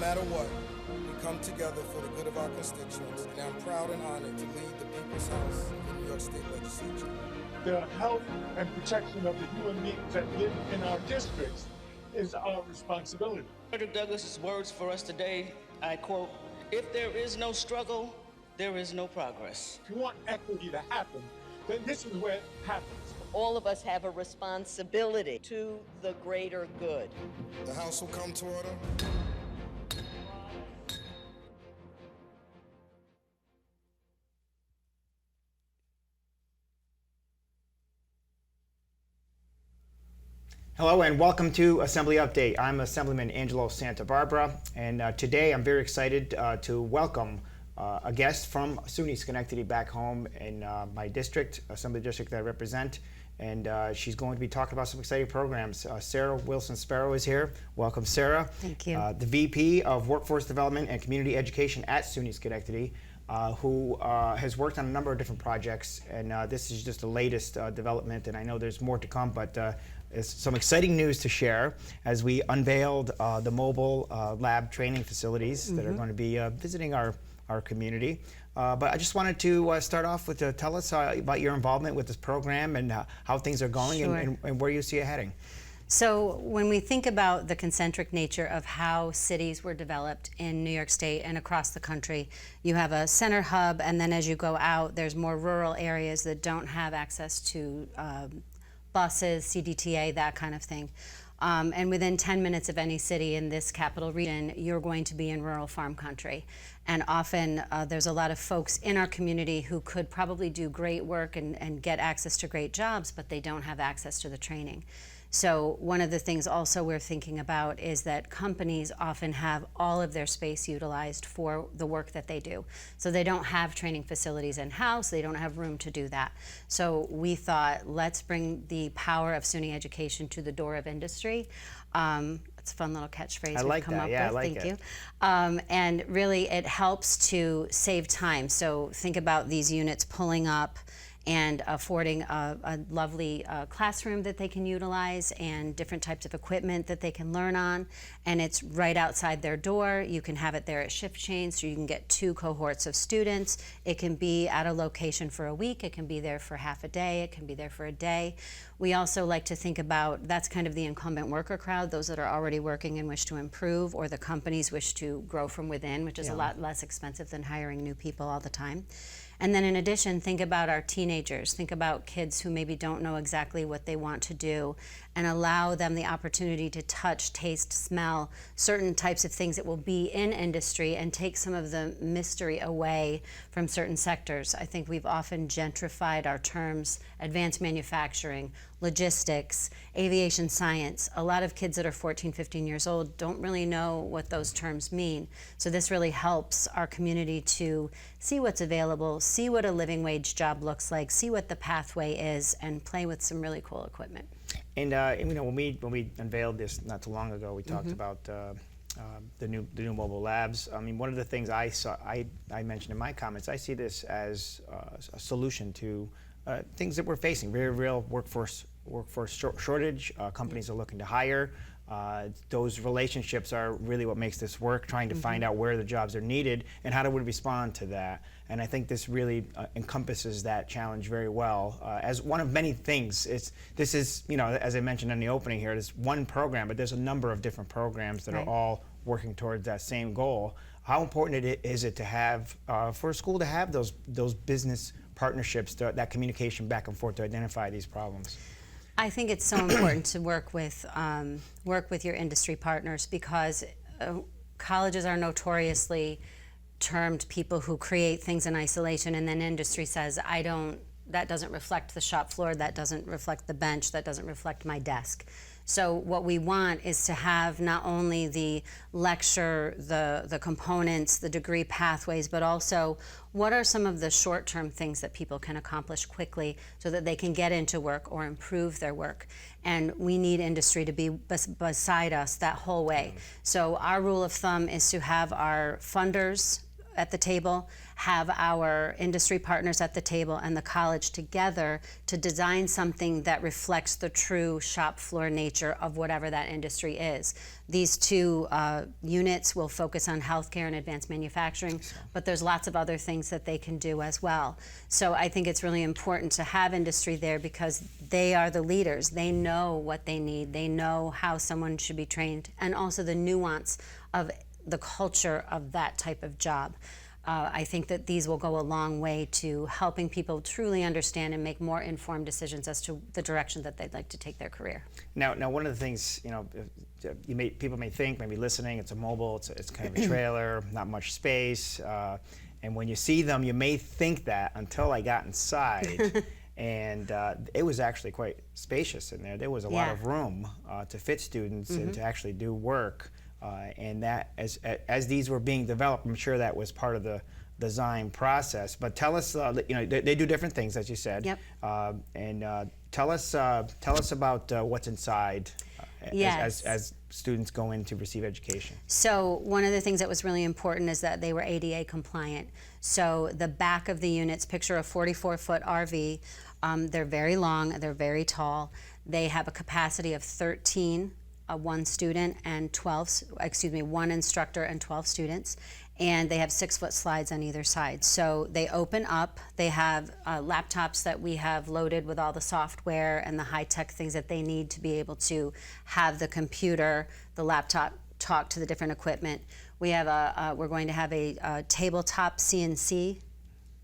matter what, we come together for the good of our constituents, and I'm proud and honored to lead the People's House in the New York State Legislature. The health and protection of the human beings that live in our districts is our responsibility. Frederick Douglass's words for us today, I quote, "If there is no struggle, there is no progress." If you want equity to happen, then this is where it happens. All of us have a responsibility to the greater good. The House will come to order. Hello and welcome to Assembly Update. I'm Assemblyman Angelo Santabarbara, and today I'm very excited to welcome a guest from SUNY Schenectady back home in my district, Assembly District that I represent, and she's going to be talking about some exciting programs. Sarah Wilson-Sparrow is here. Welcome, Sarah. Thank you. The VP of Workforce Development and Community Education at SUNY Schenectady, who has worked on a number of different projects, and this is just the latest development, and I know there's more to come, but some exciting news to share as we unveiled the mobile lab training facilities that are going to be visiting our community. But I just wanted to start off with tell us about your involvement with this program and how things are going. Sure. and where you see it heading. So when we think about the concentric nature of how cities were developed in New York State and across the country, you have a center hub, and then as you go out, there's more rural areas that don't have access to buses, CDTA, that kind of thing. And within 10 minutes of any city in this capital region, you're going to be in rural farm country. And often there's a lot of folks in our community who could probably do great work and get access to great jobs, but they don't have access to the training. So one of the things also we're thinking about is that companies often have all of their space utilized for the work that they do. So they don't have training facilities in-house, they don't have room to do that. So we thought, let's bring the power of SUNY education to the door of industry. It's a fun little catchphrase we've come up with. I like Thank it. you. And really it helps to save time. So think about these units pulling up and affording a lovely classroom that they can utilize and different types of equipment that they can learn on. And it's right outside their door. You can have it there at shift change, so you can get 2 cohorts of students. It can be at a location for a week. It can be there for half a day. It can be there for a day. We also like to think about, that's kind of the incumbent worker crowd, those that are already working and wish to improve, or the companies wish to grow from within, which is a lot less expensive than hiring new people all the time. And then in addition, think about our teenagers. Think about kids who maybe don't know exactly what they want to do, and allow them the opportunity to touch, taste, smell certain types of things that will be in industry and take some of the mystery away from certain sectors. I think we've often gentrified our terms: advanced manufacturing, logistics, aviation science. A lot of kids that are 14, 15 years old don't really know what those terms mean. So this really helps our community to see what's available, see what a living wage job looks like, see what the pathway is, and play with some really cool equipment. And you know, when we unveiled this not too long ago, we talked about the new mobile labs. I mean, one of the things I mentioned in my comments, I see this as a solution to things that we're facing, very real workforce shortage. Companies are looking to hire. Those relationships are really what makes this work, trying to find out where the jobs are needed and how do we respond to that. And I think this really encompasses that challenge very well as one of many things. This is, you know, as I mentioned in the opening here, it's one program, but there's a number of different programs that are all working towards that same goal. How important is it to have, for a school to have those business partnerships, that communication back and forth to identify these problems? I think it's so important to work with your industry partners, because colleges are notoriously termed people who create things in isolation, and then industry says, that doesn't reflect the shop floor, that doesn't reflect the bench, that doesn't reflect my desk. So what we want is to have not only the lecture, the components, the degree pathways, but also what are some of the short-term things that people can accomplish quickly so that they can get into work or improve their work. And we need industry to be beside us that whole way. So our rule of thumb is to have our funders at the table, have our industry partners at the table, and the college together to design something that reflects the true shop floor nature of whatever that industry is. These two units will focus on healthcare and advanced manufacturing, but there's lots of other things that they can do as well. So I think it's really important to have industry there because they are the leaders. They know what they need. They know how someone should be trained, and also the nuance of the culture of that type of job. I think that these will go a long way to helping people truly understand and make more informed decisions as to the direction that they'd like to take their career. Now, one of the things, people may think, maybe listening, it's a mobile, it's kind of a trailer, not much space, and when you see them, you may think that until I got inside. And it was actually quite spacious in there. There was a lot of room to fit students and to actually do work. And that, as these were being developed, I'm sure that was part of the design process. But tell us, they do different things, as you said. Yep. And tell us about what's inside as students go in to receive education. So one of the things that was really important is that they were ADA compliant. So the back of the units, picture a 44-foot RV. They're very long, they're very tall. They have a capacity of 13, one student and 1 instructor and 12 students. And they have 6-foot slides on either side. So they open up, they have laptops that we have loaded with all the software and the high-tech things that they need to be able to have the computer, the laptop, talk to the different equipment. We have we're going to have a tabletop CNC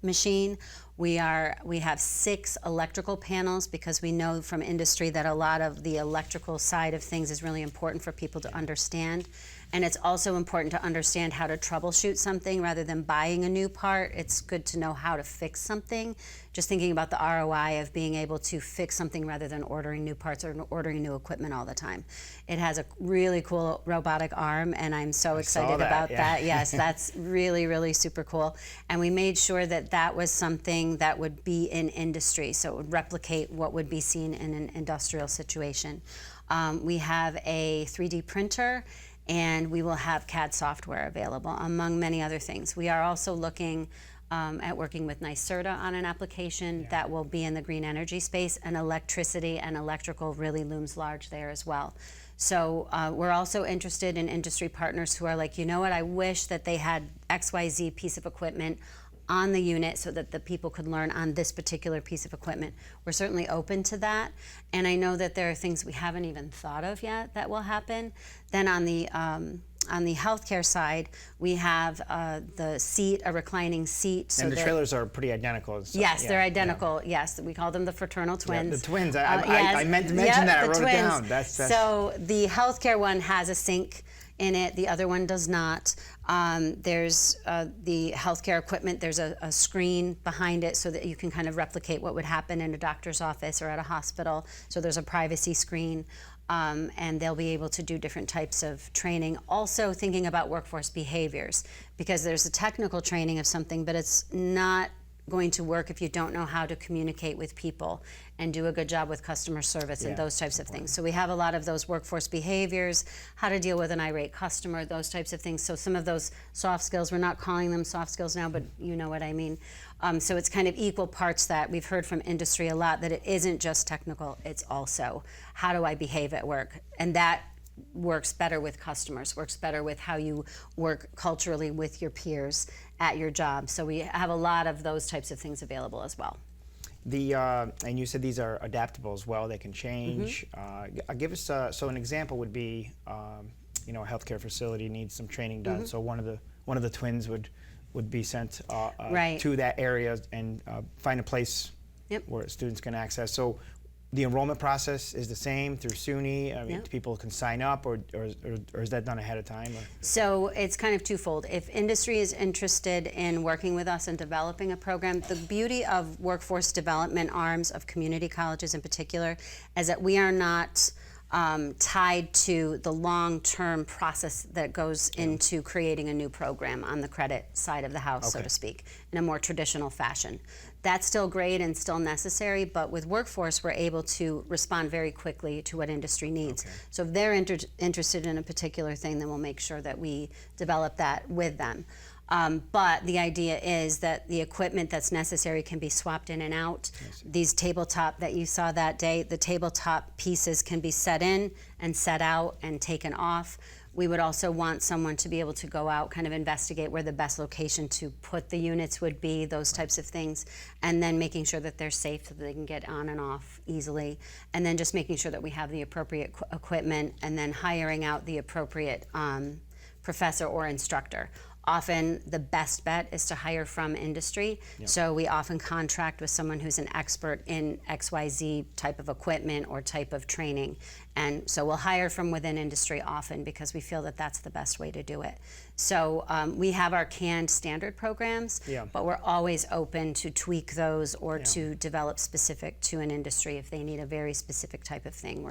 machine. We have 6 electrical panels because we know from industry that a lot of the electrical side of things is really important for people to understand. And it's also important to understand how to troubleshoot something rather than buying a new part. It's good to know how to fix something. Just thinking about the ROI of being able to fix something rather than ordering new parts or ordering new equipment all the time. It has a really cool robotic arm, and I'm so excited about that. Yes, that's really, really super cool. And we made sure that that was something that would be in industry, so it would replicate what would be seen in an industrial situation. We have a 3D printer, and we will have CAD software available, among many other things. We are also looking at working with NYSERDA on an application that will be in the green energy space, and electricity and electrical really looms large there as well. So we're also interested in industry partners who are like, you know what, I wish that they had XYZ piece of equipment on the unit so that the people could learn on this particular piece of equipment. We're certainly open to that, and I know that there are things we haven't even thought of yet that will happen. Then on the healthcare side, we have the seat, a reclining seat. So and the trailers are pretty identical. So, yes, they're identical. Yes, we call them the fraternal twins. Yeah, the twins. I meant to mention that. I wrote it down. That's... So the healthcare one has a sink in it. The other one does not. There's the healthcare equipment. There's a screen behind it so that you can kind of replicate what would happen in a doctor's office or at a hospital. So there's a privacy screen. And they'll be able to do different types of training. Also thinking about workforce behaviors, because there's a technical training of something, but it's not going to work if you don't know how to communicate with people and do a good job with customer service and those types of things. So we have a lot of those workforce behaviors, how to deal with an irate customer, those types of things. So some of those soft skills, we're not calling them soft skills now, but you know what I mean. So it's kind of equal parts that we've heard from industry a lot, that it isn't just technical, it's also how do I behave at work? And that works better with customers, works better with how you work culturally with your peers at your job. So we have a lot of those types of things available as well. And you said these are adaptable as well, they can change. Give us, so an example would be, a healthcare facility needs some training done, so one of the twins would be sent to that area and find a place where students can access. So the enrollment process is the same through SUNY? I mean, people can sign up, or is that done ahead of time? Or? So it's kind of twofold. If industry is interested in working with us and developing a program, the beauty of workforce development arms of community colleges in particular is that we are not tied to the long-term process that goes into creating a new program on the credit side of the house, so to speak, in a more traditional fashion. That's still great and still necessary, but with workforce, we're able to respond very quickly to what industry needs. So if they're interested in a particular thing, then we'll make sure that we develop that with them. But the idea is that the equipment that's necessary can be swapped in and out. These tabletop that you saw that day, the tabletop pieces can be set in and set out and taken off. We would also want someone to be able to go out, kind of investigate where the best location to put the units would be, those types of things, and then making sure that they're safe so that they can get on and off easily, and then just making sure that we have the appropriate equipment, and then hiring out the appropriate professor or instructor. Often the best bet is to hire from industry. So we often contract with someone who's an expert in XYZ type of equipment or type of training. And so we'll hire from within industry often because we feel that that's the best way to do it. So we have our canned standard programs, but we're always open to tweak those or to develop specific to an industry if they need a very specific type of thing.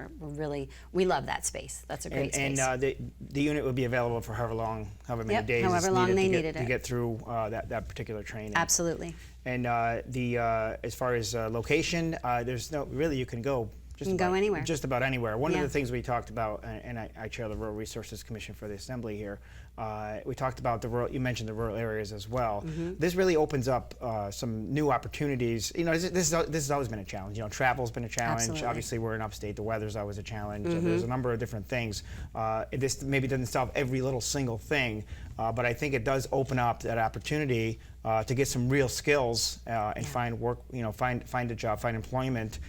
We love that space. That's a great space. And the unit would be available for however many days however long they needed to get through that particular training. Absolutely. And as far as location, there's no, really you can go anywhere. Just about anywhere. One of the things we talked about, and I chair the Rural Resources Commission for the Assembly here, we talked about you mentioned the rural areas as well. This really opens up some new opportunities. You know, this has always been a challenge. You know, travel's been a challenge. Absolutely. Obviously, we're in upstate. The weather's always a challenge. There's a number of different things. This maybe doesn't solve every little single thing, but I think it does open up that opportunity to get some real skills and find work. You know, find a job, find employment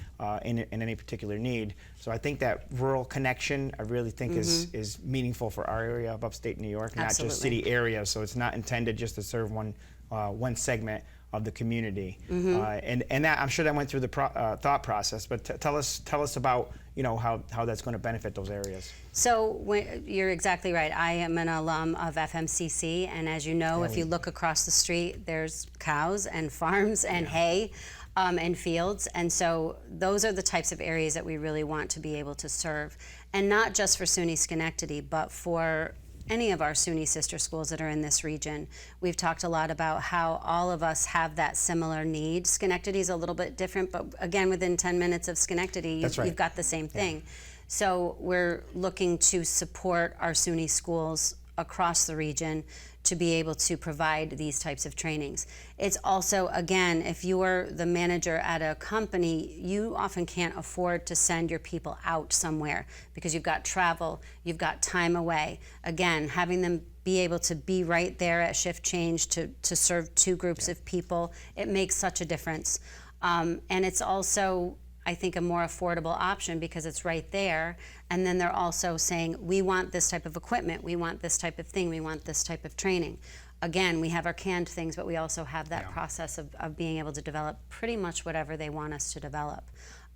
in any particular need. So I think that rural connection, I really think is meaningful for our area of upstate New York, not just city areas. So it's not intended just to serve one segment of the community. And that, I'm sure that went through the thought process. But tell us about how that's going to benefit those areas. So you're exactly right. I am an alum of FMCC, and as you know, if you look across the street, there's cows and farms and hay. And fields, and so those are the types of areas that we really want to be able to serve, and not just for SUNY Schenectady, but for any of our SUNY sister schools that are in this region. We've talked a lot about how all of us have that similar need. Schenectady's a little bit different, but again, within 10 minutes of Schenectady, you've got the same thing. So we're looking to support our SUNY schools across the region to be able to provide these types of trainings. It's also, again, if you're the manager at a company, you often can't afford to send your people out somewhere because you've got travel, you've got time away. Again, having them be able to be right there at shift change to serve two groups of people, it makes such a difference. And it's also, I think, a more affordable option because it's right there. And then they're also saying, we want this type of equipment, we want this type of thing, we want this type of training. Again, we have our canned things, but we also have that process of being able to develop pretty much whatever they want us to develop.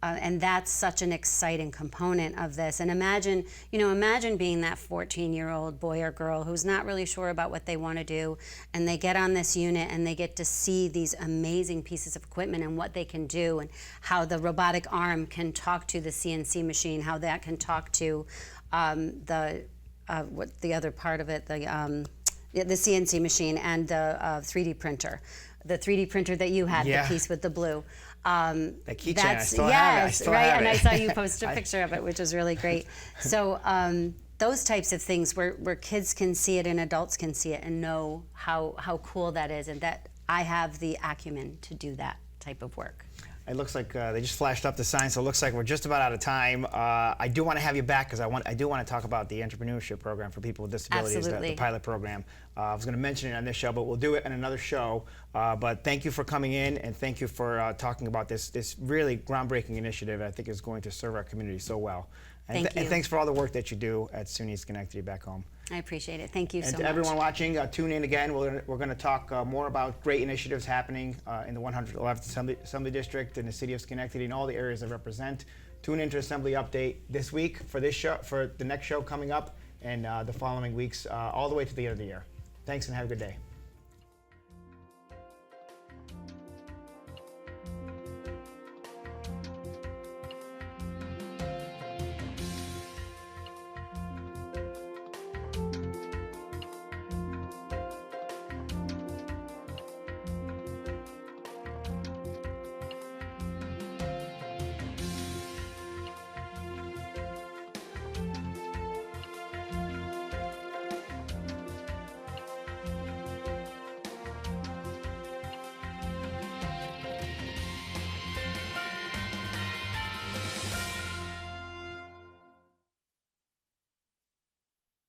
And that's such an exciting component of this. And imagine being that 14-year-old boy or girl who's not really sure about what they want to do, and they get on this unit and they get to see these amazing pieces of equipment and what they can do, and how the robotic arm can talk to the CNC machine, how that can talk to what the other part of it, the CNC machine and the 3D printer. The 3D printer that you had, the piece with the blue. That keychain, I still have it. And I saw you post a picture of it, which is really great. So those types of things where kids can see it and adults can see it and know how cool that is, and that I have the acumen to do that type of work. It looks like they just flashed up the sign, so it looks like we're just about out of time. I do want to have you back because I do want to talk about the entrepreneurship program for people with disabilities, the pilot program. I was going to mention it on this show, but we'll do it in another show. But thank you for coming in, and thank you for talking about this really groundbreaking initiative. I think is going to serve our community so well. And thanks for all the work that you do at SUNY Schenectady back home. I appreciate it. Thank you so much. And to everyone watching, tune in again. We're going to talk more about great initiatives happening in the 111th Assembly District, in the city of Schenectady, and all the areas I represent. Tune into Assembly Update this week for this show, for the next show coming up, and the following weeks, all the way to the end of the year. Thanks, and have a good day.